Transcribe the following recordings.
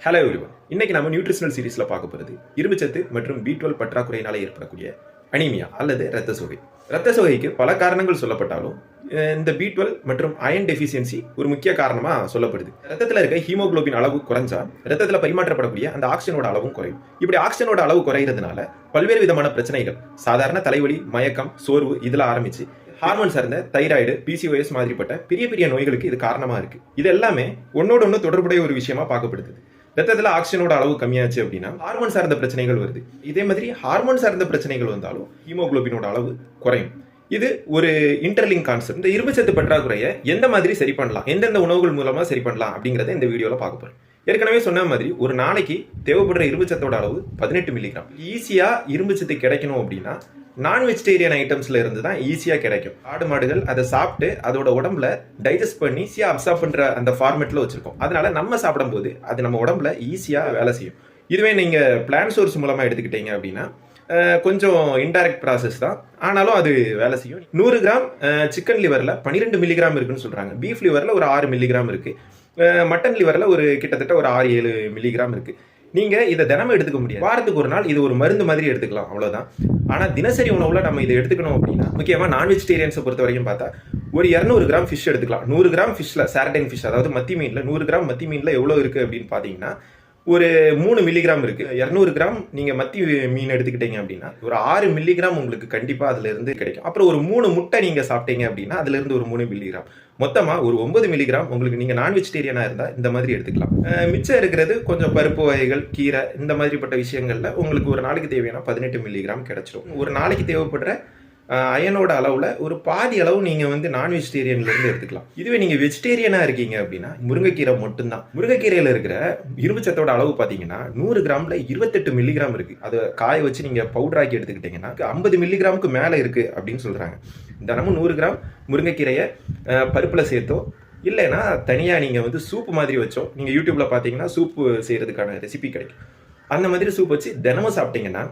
Hello everyone. இன்னைக்கு நம்ம nutritional சீரிஸ்ல பார்க்க போறது இரும்புச்சத்து மற்றும் B12 பற்றாக்குறையினால ஏற்படக்கூடிய அனீமியா அல்லது இரத்த சோகை. இரத்த சோகைக்கு பல காரணங்கள் சொல்லப்பட்டாலும் இந்த B12 மற்றும் அயன் டெஃபிஷியன்சி ஒரு முக்கிய காரணமா சொல்லப்படுது. ரத்தத்தில் இருக்க ஹீமோகுளோபின் அளவு குறைஞ்சா ரத்தத்தில் பரிமாற்றப்படக்கூடிய அந்த ஆக்சிஜனோட அளவும் குறையும். இப்படி ஆக்சிஜனோட அளவு குறையிறதுனால பல்வேறு விதமான பிரச்சனைகள், சாதாரண தலைவலி, மயக்கம், சோர்வு இதுல ஆரம்பிச்சு ஹார்மோன் சார்ந்த தைராய்டு, PCOS மாதிரிப்பட்ட பெரிய பெரிய நோய்களுக்கு இது காரணமா இருக்கு. இது எல்லாமே ஒன்னோட ஒன்று தொடர்புடைய ஒரு விஷயமா பார்க்கப்படுது. ரத்தத்தில் ஆக்சிஜனோட அளவு கம்மியாச்சு அப்படின்னா ஹார்மோன் சார்ந்த பிரச்சனைகள் வருது. இதே மாதிரி ஹார்மோன் சார்ந்த பிரச்சனைகள் வந்தாலும் ஹீமோகுளோபினோட அளவு குறையும். இது ஒரு இன்டர்லிங்க் கான்செப்ட். இந்த இரும்புச்சத்து பற்றாக்குறையை எந்த மாதிரி சரி பண்ணலாம், எந்தெந்த உணவுகள் மூலமா சரி பண்ணலாம் அப்படிங்கறத இந்த வீடியோல பார்க்க போறோம். ஏற்கனவே சொன்ன மாதிரி ஒரு நாளைக்கு தேவைப்படுற இரும்புச்சத்தோட அளவு 18 மில்லிகிராம். ஈஸியா இரும்புச்சத்து கிடைக்கணும் அப்படின்னா நான் வெஜிடேரியன் ஐட்டம்ஸ்ல இருந்து தான் ஈஸியா கிடைக்கும். ஆடு மாடுகள் அதை சாப்பிட்டு அதோட உடம்புல டைஜஸ்ட் பண்ணி ஈஸியா அப்சார்ப் பண்ற அந்த ஃபார்மேட்ல வச்சிருக்கோம். அதனால நம்ம சாப்பிடும் போது அது நம்ம உடம்புல ஈஸியா வேலை செய்யும். இதுவே நீங்க பிளான்ட் சோர்ஸ் மூலமா எடுத்துக்கிட்டீங்க அப்படின்னா கொஞ்சம் இன்டைரக்ட் ப்ராசஸ் தான், ஆனாலும் அது வேலை செய்யும். 100 கிராம் சிக்கன் லிவர்ல 12 மில்லிகிராம் இருக்குன்னு சொல்றாங்க. பீஃப் லிவர்ல ஒரு 6 மில்லிகிராம் இருக்கு. மட்டன் லிவர்ல ஒரு கிட்டத்தட்ட ஒரு 6-7 மில்லிகிராம் இருக்கு. நீங்க இதை தினமும் எடுத்துக்க முடியாது. வாரத்துக்கு ஒரு நாள் இது ஒரு மருந்து மாதிரி எடுத்துக்கலாம், அவ்வளவுதான். ஆனா தினசரி உணவுல நம்ம இதை எடுத்துக்கணும் அப்படின்னா, முக்கியமா நான் வெஜிடேரியன்ஸை பொறுத்த வரைக்கும் பார்த்தா ஒரு 200 கிராம் ஃபிஷ் எடுத்துக்கலாம். 100 கிராம் ஃபிஷ்ல சார்டைன் ஃபிஷ், அதாவது மத்தி மீன்ல 100 கிராம் மத்தி மீன்ல எவ்வளவு இருக்கு அப்படின்னு பாத்தீங்கன்னா ஒரு 3 மில்லிகிராம் இருக்கு. 200 கிராம் நீங்க மத்தி மீன் எடுத்துக்கிட்டீங்க அப்படின்னா ஒரு 6 மில்லிகிராம் உங்களுக்கு கண்டிப்பா அதுல இருந்து கிடைக்கும். அப்புறம் ஒரு 3 முட்டை நீங்க சாப்பிட்டீங்க அப்படின்னா அதுல இருந்து ஒரு 3 மில்லிகிராம், மொத்தமா ஒரு 9 மில்லிகிராம் உங்களுக்கு நீங்க நான் வெஜிடேரியனா இருந்தா இந்த மாதிரி எடுத்துக்கலாம். மிச்சம் இருக்கிறது கொஞ்சம் பருப்பு வகைகள், கீரை, இந்த மாதிரிப்பட்ட விஷயங்கள்ல உங்களுக்கு ஒரு நாளைக்கு தேவையான 18 மில்லிகிராம் கிடைச்சிடும். ஒரு நாளைக்கு தேவைப்படுற அயனோட அளவுல ஒரு பாதி அளவு நீங்க நான் வெஜிடேரியன்ல இருந்து எடுத்துக்கலாம். இதுவே நீங்க வெஜிடேரியனா இருக்கீங்க அப்படின்னா முருங்கைக்கீரை மட்டும்தான். முருங்கைக்கீரையில இருக்கிற இரும்புச்சத்தோட அளவு பாத்தீங்கன்னா 100 கிராம்ல 28 மில்லிகிராம் இருக்கு. அதை காய வச்சு நீங்க பவுடர் ஆக்கி எடுத்துக்கிட்டீங்கன்னா 50 மில்லிகிராமுக்கு மேல இருக்கு அப்படின்னு சொல்றாங்க. தினமும் 100 கிராம் முருங்கைக்கீரையை பருப்புல சேர்த்தோ இல்லைன்னா தனியா நீங்க சூப் மாதிரி வச்சோ, நீங்க யூடியூப்ல பாத்தீங்கன்னா சூப் செய்யறதுக்கான ரெசிபி கிடைக்கும். அந்த மாதிரி சூப் வச்சு தினமும் சாப்பிட்டீங்கன்னா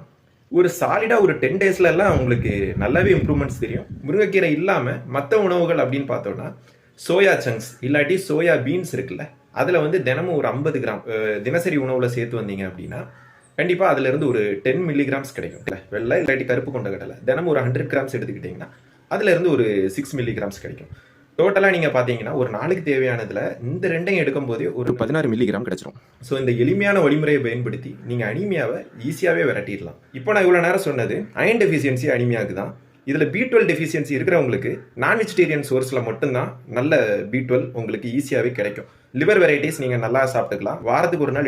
ஒரு சாலிடா ஒரு 10 டேஸ்ல எல்லாம் உங்களுக்கு நல்லாவே இம்ப்ரூவ்மெண்ட்ஸ் தெரியும். முருங்கைக்கீரை இல்லாம மற்ற உணவுகள் அப்படின்னு பார்த்தோம்னா சோயா சங்க்ஸ் இல்லாட்டி சோயா பீன்ஸ் இருக்குல்ல, அதுல தினமும் ஒரு 50 கிராம் தினசரி உணவுல சேர்த்து வந்தீங்க அப்படின்னா கண்டிப்பா அதுல இருந்து ஒரு 10 மில்லிகிராம்ஸ் கிடைக்கும். வெள்ளை இல்லாட்டி கருப்பு கொண்ட கடலை தினமும் ஒரு 100 கிராம்ஸ் எடுத்துக்கிட்டீங்கன்னா அதுல இருந்து ஒரு 6 மில்லிகிராம்ஸ் கிடைக்கும். டோட்டலா நீங்க பாத்தீங்கன்னா ஒரு நாளைக்கு தேவையானதுல இந்த ரெண்டையும் எடுக்கும் போதே ஒரு 16 மில்லிகிராம் கிடைச்சிரும். ஸோ இந்த எளிமையான வழிமுறையை பயன்படுத்தி நீங்க அனீமியாவை ஈஸியாவே விரட்டிடலாம். இப்போ நான் இவ்வளவு நேரம் சொன்னது அயன் டெஃபிஷியன்சி அனீமியாவுக்கு தான். இதுல B12 டெஃபிஷியன்சி இருக்கிறவங்களுக்கு நான் வெஜிடேரியன் சோர்ஸ்ல மட்டும்தான் நல்ல B12 உங்களுக்கு ஈஸியாவே கிடைக்கும். லிவர் வெரைட்டிஸ் நீங்க நல்லா சாப்பிட்டுக்கலாம். வாரத்துக்கு ஒரு நாள்